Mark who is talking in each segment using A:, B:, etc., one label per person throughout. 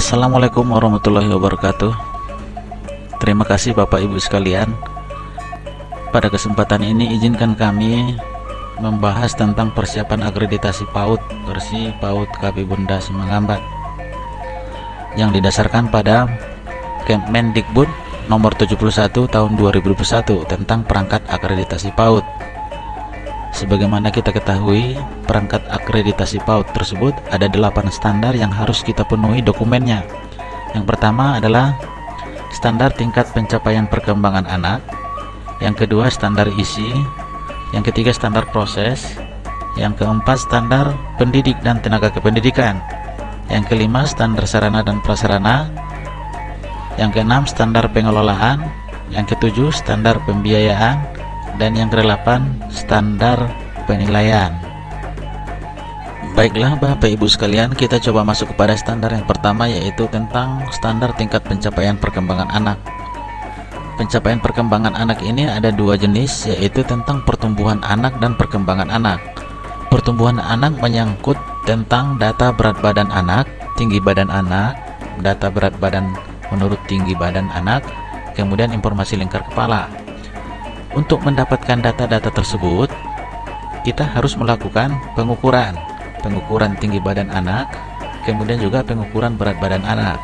A: Assalamualaikum warahmatullahi wabarakatuh. Terima kasih Bapak Ibu sekalian. Pada kesempatan ini izinkan kami membahas tentang persiapan akreditasi PAUD versi PAUD KB Bunda Semangambat yang didasarkan pada Kemendikbud nomor 71 tahun 2021 tentang perangkat akreditasi PAUD. Sebagaimana kita ketahui, perangkat akreditasi PAUD tersebut ada 8 standar yang harus kita penuhi dokumennya. Yang pertama adalah standar tingkat pencapaian perkembangan anak, yang kedua standar isi, yang ketiga standar proses, yang keempat standar pendidik dan tenaga kependidikan, yang kelima standar sarana dan prasarana, yang keenam standar pengelolaan, yang ketujuh standar pembiayaan, dan yang ke-8 standar penilaian. Baiklah Bapak Ibu sekalian, kita coba masuk kepada standar yang pertama, yaitu tentang standar tingkat pencapaian perkembangan anak. Pencapaian perkembangan anak ini ada 2 jenis, yaitu tentang pertumbuhan anak dan perkembangan anak. Pertumbuhan anak menyangkut tentang data berat badan anak, tinggi badan anak, data berat badan menurut tinggi badan anak, kemudian informasi lingkar kepala. Untuk mendapatkan data-data tersebut, kita harus melakukan pengukuran tinggi badan anak, kemudian juga pengukuran berat badan anak,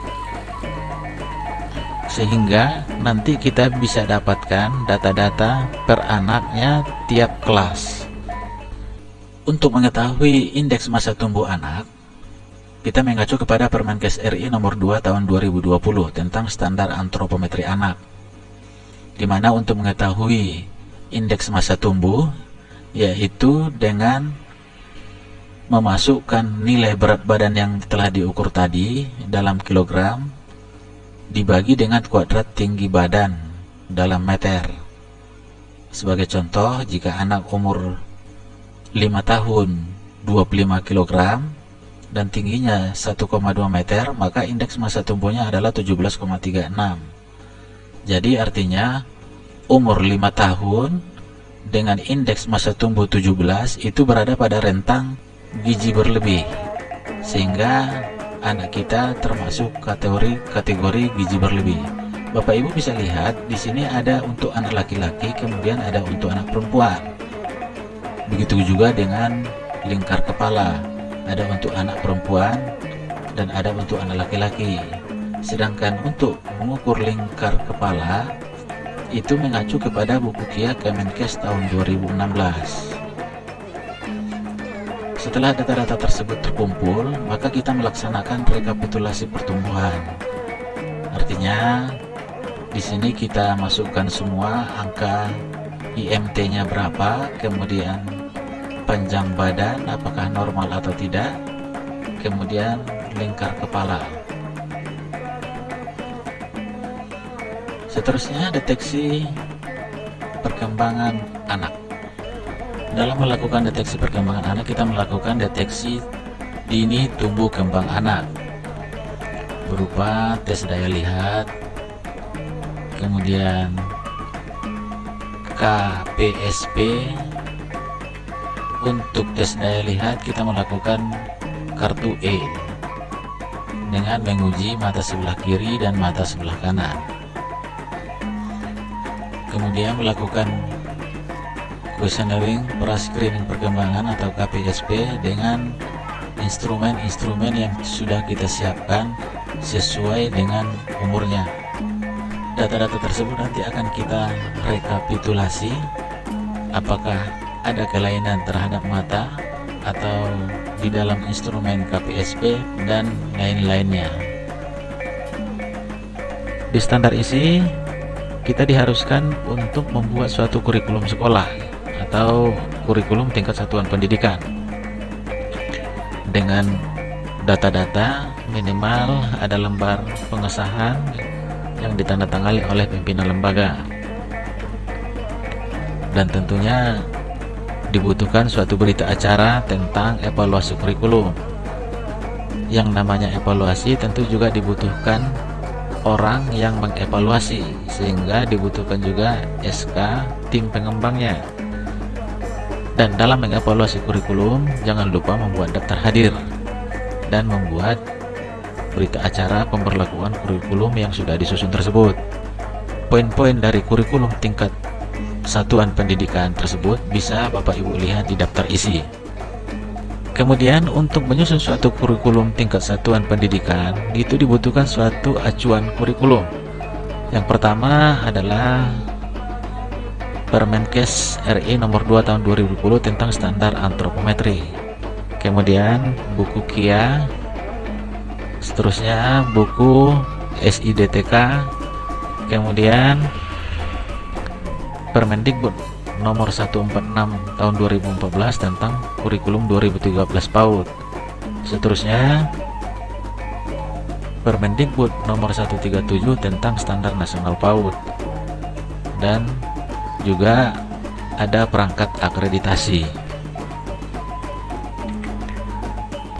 A: sehingga nanti kita bisa dapatkan data-data per anaknya tiap kelas. Untuk mengetahui indeks massa tumbuh anak, kita mengacu kepada Permenkes RI nomor 2 tahun 2020 tentang standar antropometri anak, di mana untuk mengetahui indeks massa tumbuh, yaitu dengan memasukkan nilai berat badan yang telah diukur tadi dalam kilogram dibagi dengan kuadrat tinggi badan dalam meter. Sebagai contoh, jika anak umur 5 tahun 25 kg dan tingginya 1,2 meter, maka indeks massa tumbuhnya adalah 17,36. Jadi artinya umur 5 tahun dengan indeks massa tumbuh 17 itu berada pada rentang gizi berlebih, sehingga anak kita termasuk kategori gizi berlebih. Bapak Ibu bisa lihat di sini ada untuk anak laki-laki, kemudian ada untuk anak perempuan. Begitu juga dengan lingkar kepala, ada untuk anak perempuan dan ada untuk anak laki-laki. Sedangkan untuk mengukur lingkar kepala itu mengacu kepada buku KIA Kemenkes tahun 2016. Setelah data-data tersebut terkumpul, maka kita melaksanakan rekapitulasi pertumbuhan. Artinya di sini kita masukkan semua angka IMT-nya berapa, kemudian panjang badan apakah normal atau tidak, kemudian lingkar kepala. Seterusnya, deteksi perkembangan anak. Dalam melakukan deteksi perkembangan anak, kita melakukan deteksi dini tumbuh kembang anak berupa tes daya lihat, kemudian KPSP. Untuk tes daya lihat kita melakukan kartu E dengan menguji mata sebelah kiri dan mata sebelah kanan. Kemudian melakukan questionnaire pra-screening perkembangan atau KPSP dengan instrumen-instrumen yang sudah kita siapkan sesuai dengan umurnya. Data-data tersebut nanti akan kita rekapitulasi apakah ada kelainan terhadap mata atau di dalam instrumen KPSP dan lain-lainnya. Di standar isi, kita diharuskan untuk membuat suatu kurikulum sekolah atau kurikulum tingkat satuan pendidikan dengan data-data. Minimal ada lembar pengesahan yang ditandatangani oleh pimpinan lembaga, dan tentunya dibutuhkan suatu berita acara tentang evaluasi kurikulum. Yang namanya evaluasi tentu juga dibutuhkan orang yang mengevaluasi, sehingga dibutuhkan juga SK tim pengembangnya. Dan dalam mengevaluasi kurikulum, jangan lupa membuat daftar hadir dan membuat berita acara pemberlakuan kurikulum yang sudah disusun tersebut. Poin-poin dari kurikulum tingkat satuan pendidikan tersebut bisa Bapak Ibu lihat di daftar isi. Kemudian untuk menyusun suatu kurikulum tingkat satuan pendidikan itu dibutuhkan suatu acuan kurikulum. Yang pertama adalah Permenkes RI nomor 2 tahun 2010 tentang standar antropometri. Kemudian buku KIA, seterusnya buku SIDTK, kemudian Permendikbud nomor 146 tahun 2014 tentang kurikulum 2013 PAUD. Seterusnya Permendikbud nomor 137 tentang standar nasional PAUD, dan juga ada perangkat akreditasi.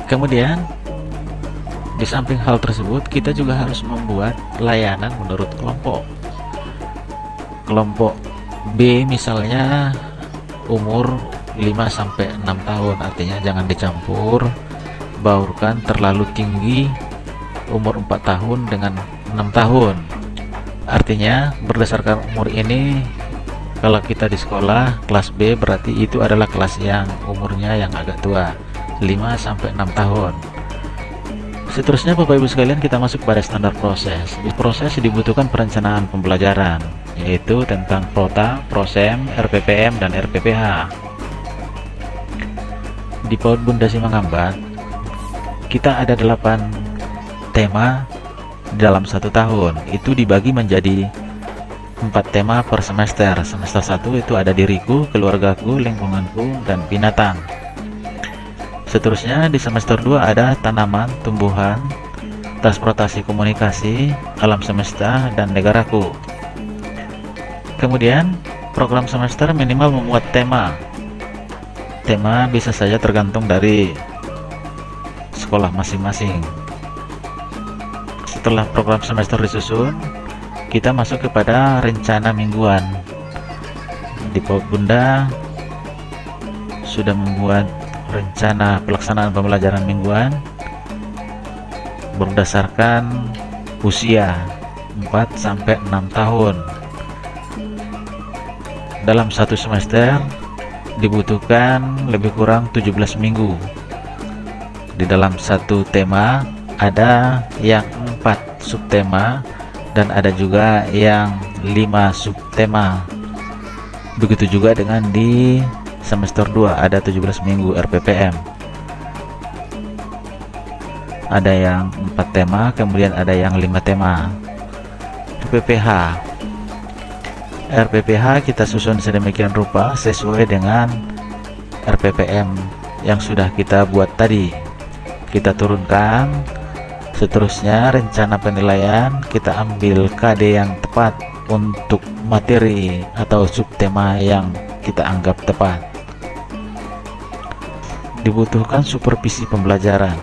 A: Kemudian di samping hal tersebut, kita juga harus membuat layanan menurut kelompok. Kelompok B misalnya umur 5-6 tahun, artinya jangan dicampur baurkan terlalu tinggi umur 4 tahun dengan 6 tahun. Artinya berdasarkan umur ini, kalau kita di sekolah kelas B berarti itu adalah kelas yang umurnya yang agak tua, 5-6 tahun. Seterusnya Bapak Ibu sekalian, kita masuk pada standar proses. Di proses dibutuhkan perencanaan pembelajaran, yaitu tentang Prota, Prosem, RPPM, dan RPPH. Di PAUD Bunda Simangambak, kita ada 8 tema dalam 1 tahun. Itu dibagi menjadi 4 tema per semester. Semester 1 itu ada diriku, keluargaku, lingkunganku, dan binatang. Seterusnya di semester 2 ada tanaman, tumbuhan, transportasi komunikasi, alam semesta, dan negaraku. Kemudian program semester minimal memuat tema. Tema bisa saja tergantung dari sekolah masing-masing. Setelah program semester disusun, kita masuk kepada rencana mingguan. Di PAUD Bunda sudah membuat rencana pelaksanaan pembelajaran mingguan berdasarkan usia 4-6 tahun. Dalam 1 semester dibutuhkan lebih kurang 17 minggu. Di dalam 1 tema ada yang 4 subtema dan ada juga yang 5 subtema. Begitu juga dengan di semester 2 ada 17 minggu RPPM. Ada yang 4 tema, kemudian ada yang 5 tema. RPPH kita susun sedemikian rupa sesuai dengan RPPM yang sudah kita buat tadi. Kita turunkan. Seterusnya rencana penilaian, kita ambil KD yang tepat untuk materi atau subtema yang kita anggap tepat. Dibutuhkan supervisi pembelajaran,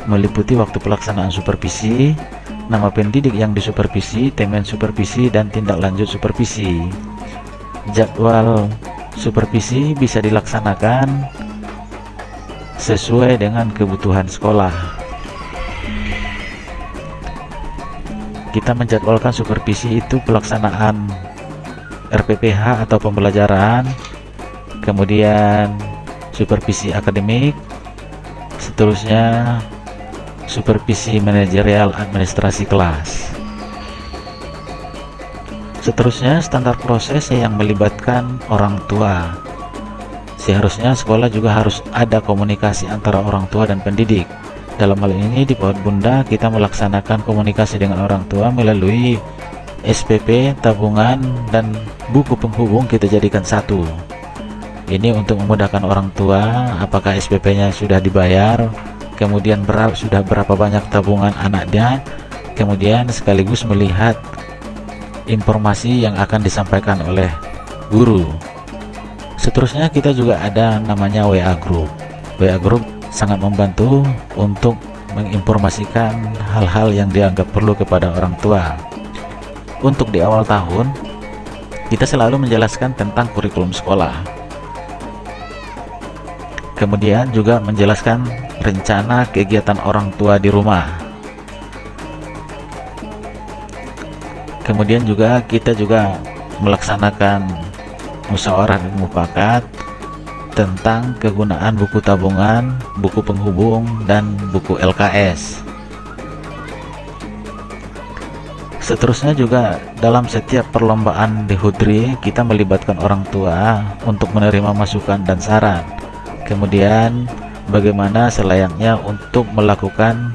A: meliputi waktu pelaksanaan supervisi, nama pendidik yang disupervisi, termin supervisi, dan tindak lanjut supervisi. Jadwal supervisi bisa dilaksanakan sesuai dengan kebutuhan sekolah. Kita menjadwalkan supervisi itu pelaksanaan RPPH atau pembelajaran, kemudian supervisi akademik, seterusnya supervisi manajerial administrasi kelas. Seterusnya standar proses yang melibatkan orang tua. Seharusnya sekolah juga harus ada komunikasi antara orang tua dan pendidik. Dalam hal ini di PAUD Bunda kita melaksanakan komunikasi dengan orang tua melalui SPP, tabungan, dan buku penghubung kita jadikan satu. Ini untuk memudahkan orang tua, apakah SPP-nya sudah dibayar, kemudian sudah berapa banyak tabungan anaknya, kemudian sekaligus melihat informasi yang akan disampaikan oleh guru. Seterusnya kita juga ada namanya WA Group. WA Group sangat membantu untuk menginformasikan hal-hal yang dianggap perlu kepada orang tua. Untuk di awal tahun, kita selalu menjelaskan tentang kurikulum sekolah. Kemudian juga menjelaskan rencana kegiatan orang tua di rumah. Kemudian juga kita juga melaksanakan musyawarah dan mufakat tentang kegunaan buku tabungan, buku penghubung, dan buku LKS. Seterusnya juga dalam setiap perlombaan di Hudri kita melibatkan orang tua untuk menerima masukan dan saran. Kemudian bagaimana selayaknya untuk melakukan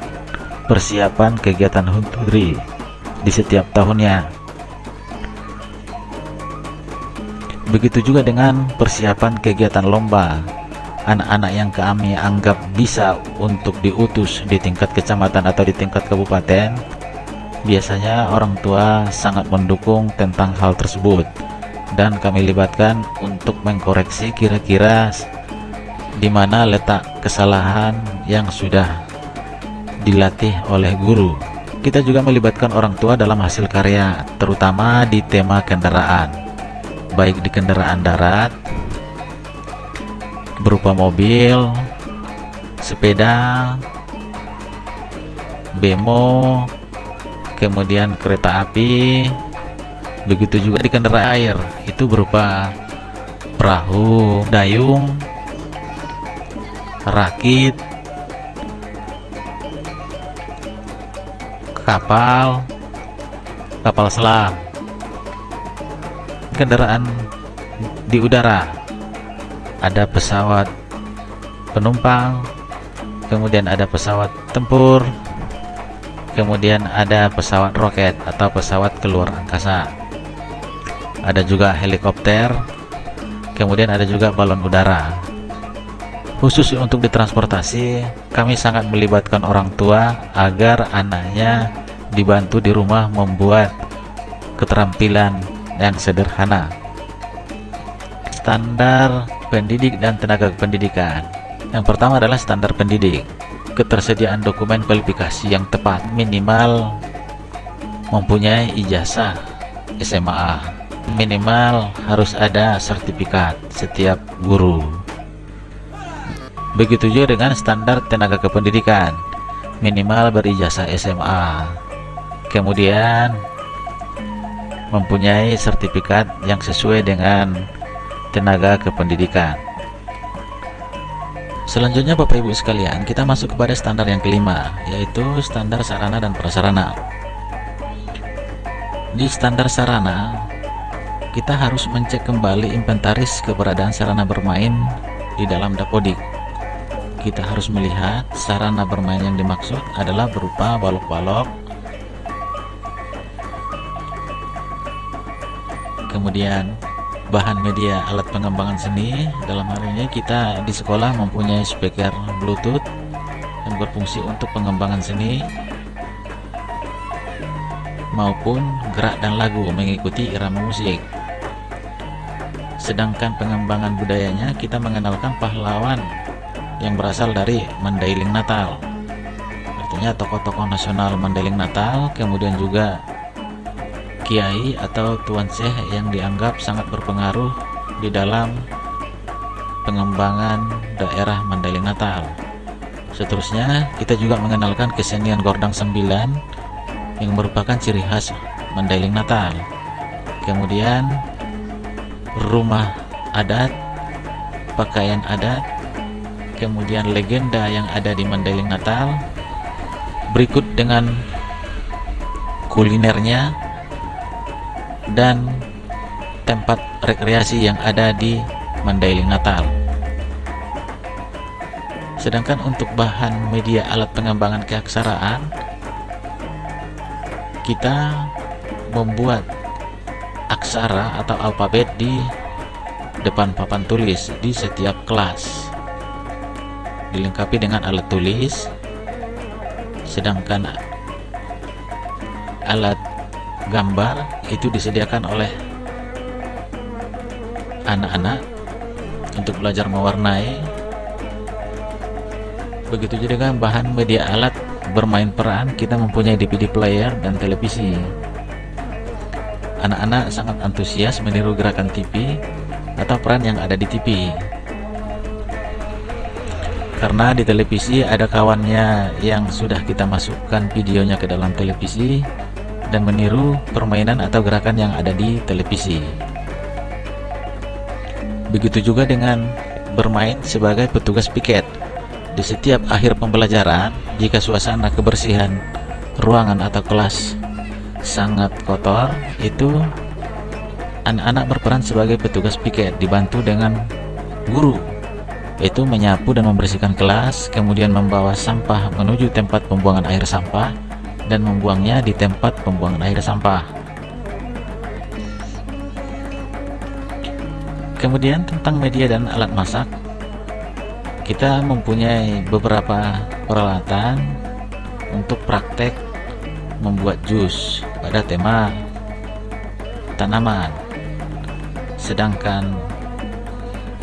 A: persiapan kegiatan Hudri di setiap tahunnya. Begitu juga dengan persiapan kegiatan lomba. Anak-anak yang kami anggap bisa untuk diutus di tingkat kecamatan atau di tingkat kabupaten, biasanya orang tua sangat mendukung tentang hal tersebut, dan kami libatkan untuk mengkoreksi kira-kira di mana letak kesalahan yang sudah dilatih oleh guru. Kita juga melibatkan orang tua dalam hasil karya, terutama di tema kendaraan, baik di kendaraan darat berupa mobil, sepeda, bemo, kemudian kereta api. Begitu juga di kendaraan air, itu berupa perahu, dayung, rakit, kapal selam. Kendaraan di udara, ada pesawat penumpang, kemudian ada pesawat tempur, kemudian ada pesawat roket atau pesawat keluar angkasa, ada juga helikopter, kemudian ada juga balon udara. Khusus untuk ditransportasi, kami sangat melibatkan orang tua agar anaknya dibantu di rumah membuat keterampilan yang sederhana. Standar pendidik dan tenaga pendidikan. Yang pertama adalah standar pendidik. Ketersediaan dokumen kualifikasi yang tepat, minimal mempunyai ijazah SMA, minimal harus ada sertifikat setiap guru. Begitu juga dengan standar tenaga kependidikan, minimal berijazah SMA, kemudian mempunyai sertifikat yang sesuai dengan tenaga kependidikan. Selanjutnya Bapak Ibu sekalian, kita masuk kepada standar yang kelima, yaitu standar sarana dan prasarana. Di standar sarana, kita harus mencek kembali inventaris keberadaan sarana bermain di dalam Dapodik. Kita harus melihat sarana bermain yang dimaksud adalah berupa balok-balok, kemudian bahan media alat pengembangan seni. Dalam hal ini kita di sekolah mempunyai speaker Bluetooth yang berfungsi untuk pengembangan seni maupun gerak dan lagu mengikuti irama musik. Sedangkan pengembangan budayanya, kita mengenalkan pahlawan yang berasal dari Mandailing Natal, artinya tokoh-tokoh nasional Mandailing Natal, kemudian juga kiai atau tuan syekh yang dianggap sangat berpengaruh di dalam pengembangan daerah Mandailing Natal. Seterusnya kita juga mengenalkan kesenian Gordang 9 yang merupakan ciri khas Mandailing Natal, kemudian rumah adat, pakaian adat, kemudian legenda yang ada di Mandailing Natal, berikut dengan kulinernya dan tempat rekreasi yang ada di Mandailing Natal. Sedangkan untuk bahan media alat pengembangan keaksaraan, kita membuat aksara atau alfabet di depan papan tulis di setiap kelas, dilengkapi dengan alat tulis. Sedangkan alat gambar itu disediakan oleh anak-anak untuk belajar mewarnai. Begitu juga dengan bahan media alat bermain peran, kita mempunyai DVD player dan televisi. Anak-anak sangat antusias meniru gerakan TV atau peran yang ada di TV, karena di televisi ada kawannya yang sudah kita masukkan videonya ke dalam televisi, dan meniru permainan atau gerakan yang ada di televisi. Begitu juga dengan bermain sebagai petugas piket. Di setiap akhir pembelajaran, jika suasana kebersihan ruangan atau kelas sangat kotor, itu anak-anak berperan sebagai petugas piket, dibantu dengan guru, yaitu menyapu dan membersihkan kelas, kemudian membawa sampah menuju tempat pembuangan air sampah dan membuangnya di tempat pembuangan air sampah. Kemudian tentang media dan alat masak, kita mempunyai beberapa peralatan untuk praktek membuat jus pada tema tanaman. Sedangkan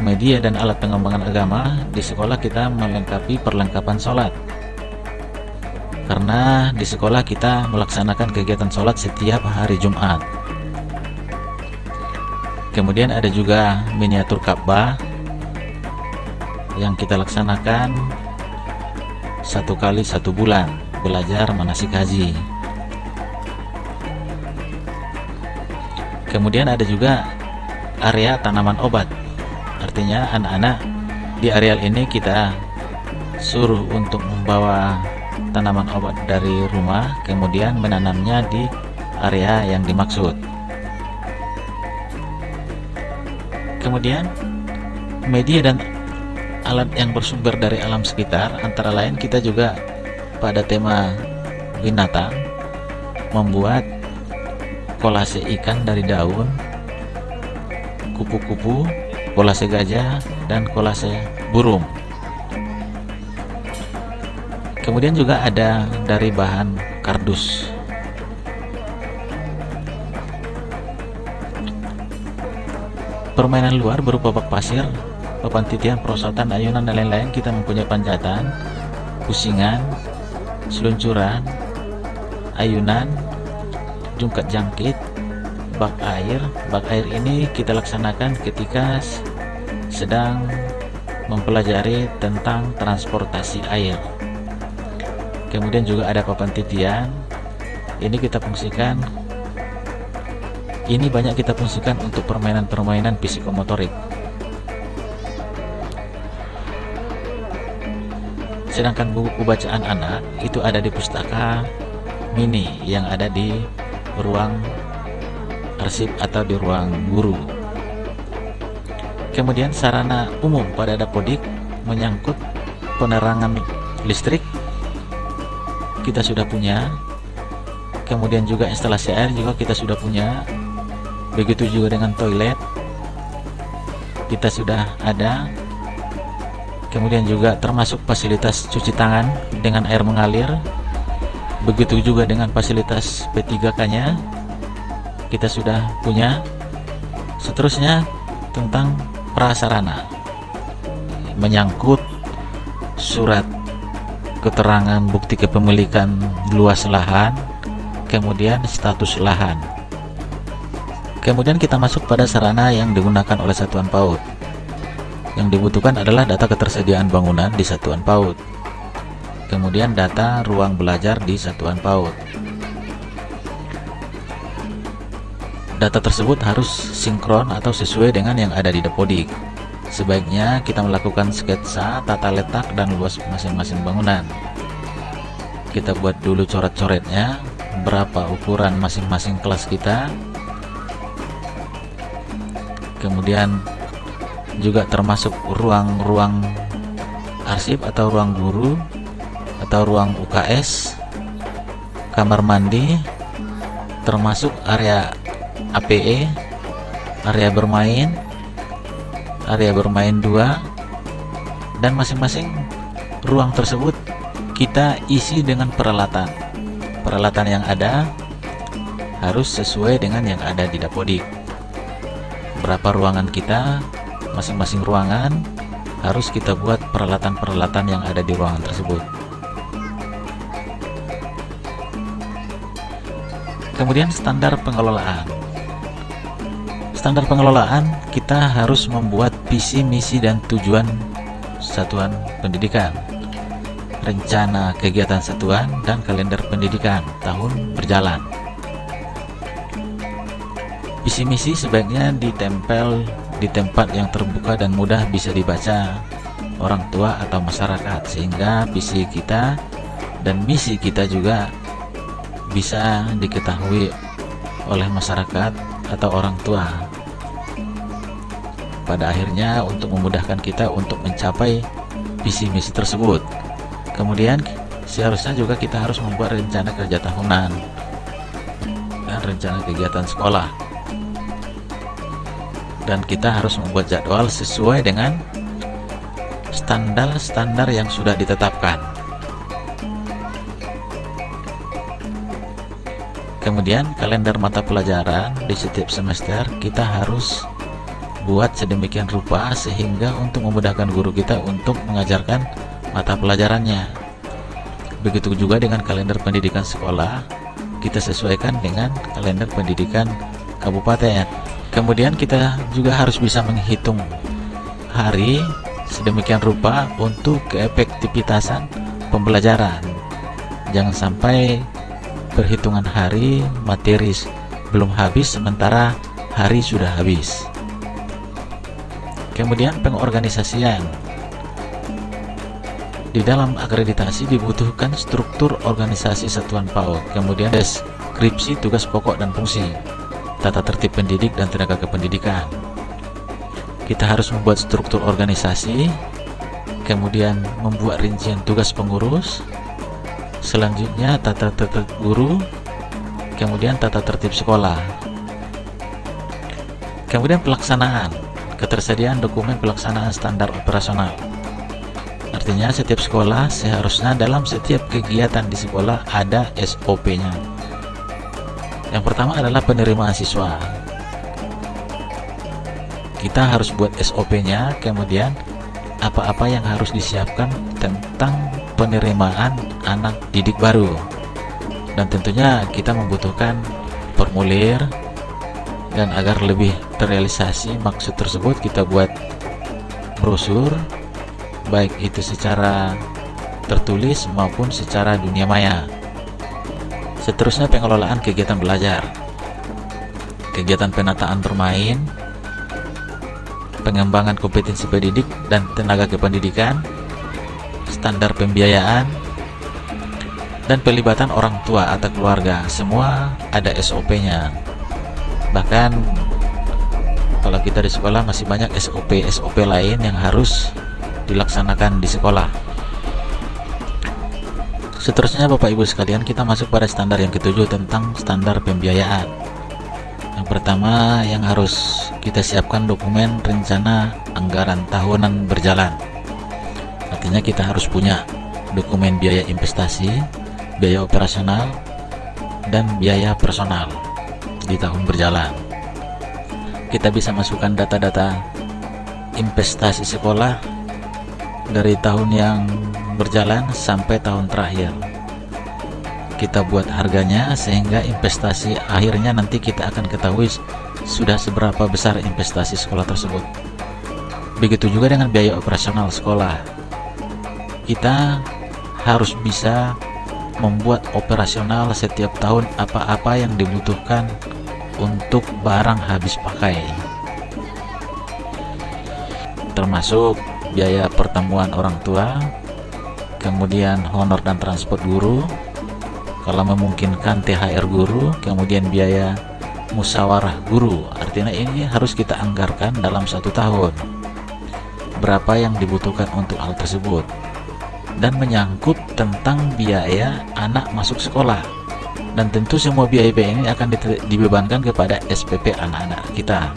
A: media dan alat pengembangan agama, di sekolah kita melengkapi perlengkapan sholat, karena di sekolah kita melaksanakan kegiatan sholat setiap hari Jumat. Kemudian ada juga miniatur Ka'bah yang kita laksanakan 1 kali 1 bulan, belajar manasik haji. Kemudian ada juga area tanaman obat, artinya anak-anak di areal ini kita suruh untuk membawa tanaman obat dari rumah, kemudian menanamnya di area yang dimaksud. Kemudian media dan alat yang bersumber dari alam sekitar, antara lain kita juga pada tema binatang membuat kolase ikan dari daun, kupu-kupu, kolase gajah, dan kolase burung. Kemudian juga ada dari bahan kardus. Permainan luar berupa bak pasir, papan titian, perosotan, ayunan, dan lain-lain. Kita mempunyai panjatan, pusingan, seluncuran, ayunan, jungkat jangkit, bak air. Bak air ini kita laksanakan ketika sedang mempelajari tentang transportasi air. Kemudian juga ada papan titian, ini kita fungsikan, ini banyak kita fungsikan untuk permainan-permainan psikomotorik. Sedangkan buku bacaan anak itu ada di pustaka mini yang ada di ruang arsip atau di ruang guru. Kemudian sarana umum pada Dapodik menyangkut penerangan listrik kita sudah punya, kemudian juga instalasi air juga kita sudah punya, begitu juga dengan toilet kita sudah ada, kemudian juga termasuk fasilitas cuci tangan dengan air mengalir, begitu juga dengan fasilitas P3K nya kita sudah punya. Seterusnya tentang prasarana menyangkut surat keterangan bukti kepemilikan luas lahan, kemudian status lahan. Kemudian kita masuk pada sarana yang digunakan oleh satuan PAUD. Yang dibutuhkan adalah data ketersediaan bangunan di satuan PAUD, kemudian data ruang belajar di satuan PAUD. Data tersebut harus sinkron atau sesuai dengan yang ada di Dapodik. Sebaiknya kita melakukan sketsa tata letak dan luas masing-masing bangunan. Kita buat dulu coret-coretnya, berapa ukuran masing-masing kelas kita. Kemudian juga termasuk ruang-ruang arsip atau ruang guru atau ruang UKS, kamar mandi, termasuk area APE, area bermain 2, dan masing-masing ruang tersebut kita isi dengan peralatan yang ada harus sesuai dengan yang ada di Dapodik. Berapa ruangan kita, masing-masing ruangan harus kita buat peralatan-peralatan yang ada di ruangan tersebut. Kemudian standar pengelolaan. Standar pengelolaan kita harus membuat visi, misi, dan tujuan satuan pendidikan, rencana kegiatan satuan, dan kalender pendidikan tahun berjalan. Visi misi sebaiknya ditempel di tempat yang terbuka dan mudah bisa dibaca orang tua atau masyarakat, sehingga visi kita dan misi kita juga bisa diketahui oleh masyarakat atau orang tua. Pada akhirnya untuk memudahkan kita untuk mencapai visi misi tersebut. Kemudian seharusnya juga kita harus membuat rencana kerja tahunan dan rencana kegiatan sekolah. Dan kita harus membuat jadwal sesuai dengan standar-standar yang sudah ditetapkan. Kemudian kalender mata pelajaran di setiap semester kita harus buat sedemikian rupa sehingga untuk memudahkan guru kita untuk mengajarkan mata pelajarannya. Begitu juga dengan kalender pendidikan sekolah, kita sesuaikan dengan kalender pendidikan kabupaten. Kemudian kita juga harus bisa menghitung hari sedemikian rupa untuk keefektivitasan pembelajaran. Jangan sampai perhitungan hari materi belum habis sementara hari sudah habis. Kemudian pengorganisasian. Di dalam akreditasi dibutuhkan struktur organisasi satuan PAUD, kemudian deskripsi tugas pokok dan fungsi, tata tertib pendidik dan tenaga kependidikan. Kita harus membuat struktur organisasi, kemudian membuat rincian tugas pengurus, selanjutnya tata tertib guru, kemudian tata tertib sekolah. Kemudian pelaksanaan, ketersediaan dokumen pelaksanaan standar operasional. Artinya setiap sekolah seharusnya dalam setiap kegiatan di sekolah ada SOP-nya. Yang pertama adalah penerimaan siswa. Kita harus buat SOP-nya, kemudian apa-apa yang harus disiapkan tentang penerimaan anak didik baru. Dan tentunya kita membutuhkan formulir, dan agar lebih terrealisasi maksud tersebut kita buat brosur, baik itu secara tertulis maupun secara dunia maya. Seterusnya pengelolaan kegiatan belajar, kegiatan penataan bermain, pengembangan kompetensi pendidik dan tenaga kependidikan, standar pembiayaan, dan pelibatan orang tua atau keluarga. Semua ada SOP-nya. Bahkan kalau kita di sekolah masih banyak SOP lain yang harus dilaksanakan di sekolah. Seterusnya Bapak Ibu sekalian, kita masuk pada standar yang ketujuh tentang standar pembiayaan. Yang pertama yang harus kita siapkan dokumen rencana anggaran tahunan berjalan. Artinya kita harus punya dokumen biaya investasi, biaya operasional, dan biaya personal di tahun berjalan. Kita bisa masukkan data-data investasi sekolah dari tahun yang berjalan sampai tahun terakhir. Kita buat harganya sehingga investasi akhirnya nanti kita akan ketahui sudah seberapa besar investasi sekolah tersebut. Begitu juga dengan biaya operasional sekolah. Kita harus bisa membuat operasional setiap tahun apa-apa yang dibutuhkan untuk barang habis pakai, termasuk biaya pertemuan orang tua, kemudian honor dan transport guru, kalau memungkinkan THR guru, kemudian biaya musyawarah guru. Artinya ini harus kita anggarkan dalam 1 tahun berapa yang dibutuhkan untuk hal tersebut, dan menyangkut tentang biaya anak masuk sekolah. Dan tentu semua biaya ini akan dibebankan kepada SPP anak-anak kita.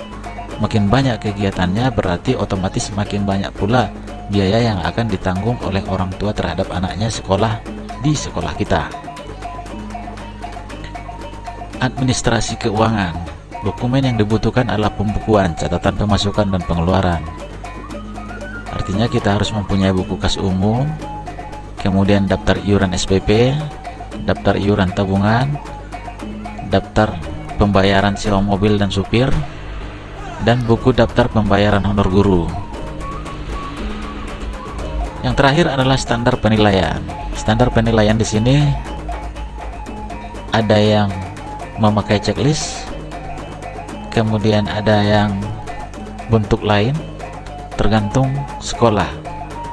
A: Makin banyak kegiatannya berarti otomatis makin banyak pula biaya yang akan ditanggung oleh orang tua terhadap anaknya sekolah di sekolah kita. Administrasi keuangan. Dokumen yang dibutuhkan adalah pembukuan, catatan pemasukan dan pengeluaran. Artinya kita harus mempunyai buku kas umum, kemudian daftar iuran SPP, daftar iuran tabungan, daftar pembayaran sewa mobil dan supir, dan buku daftar pembayaran honor guru. Yang terakhir adalah standar penilaian. Standar penilaian di sini ada yang memakai checklist, kemudian ada yang bentuk lain, tergantung sekolah.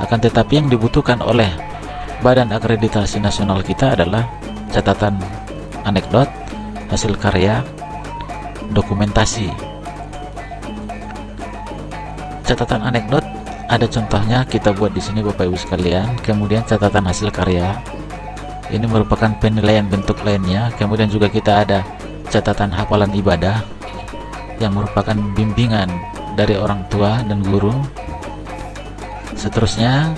A: Akan tetapi yang dibutuhkan oleh Badan Akreditasi Nasional kita adalah catatan anekdot, hasil karya, dokumentasi. Catatan anekdot ada contohnya kita buat di sini Bapak Ibu sekalian. Kemudian catatan hasil karya ini merupakan penilaian bentuk lainnya. Kemudian juga kita ada catatan hafalan ibadah yang merupakan bimbingan dari orang tua dan guru. Seterusnya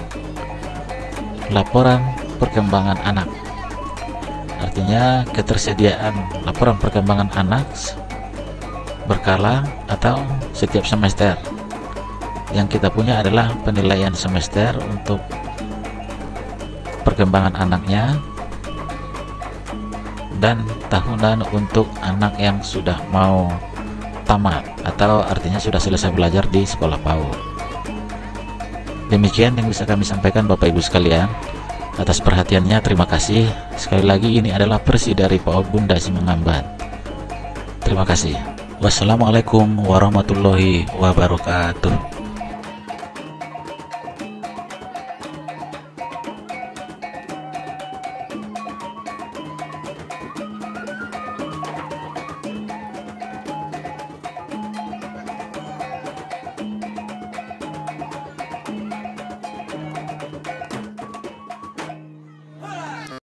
A: laporan perkembangan anak, artinya ketersediaan laporan perkembangan anak berkala atau setiap semester. Yang kita punya adalah penilaian semester untuk perkembangan anaknya, dan tahunan untuk anak yang sudah mau tamat atau artinya sudah selesai belajar di sekolah PAUD. Demikian yang bisa kami sampaikan Bapak Ibu sekalian. Atas perhatiannya terima kasih. Sekali lagi ini adalah versi dari PAUD Bunda Simangambat. Terima kasih. Wassalamualaikum warahmatullahi wabarakatuh.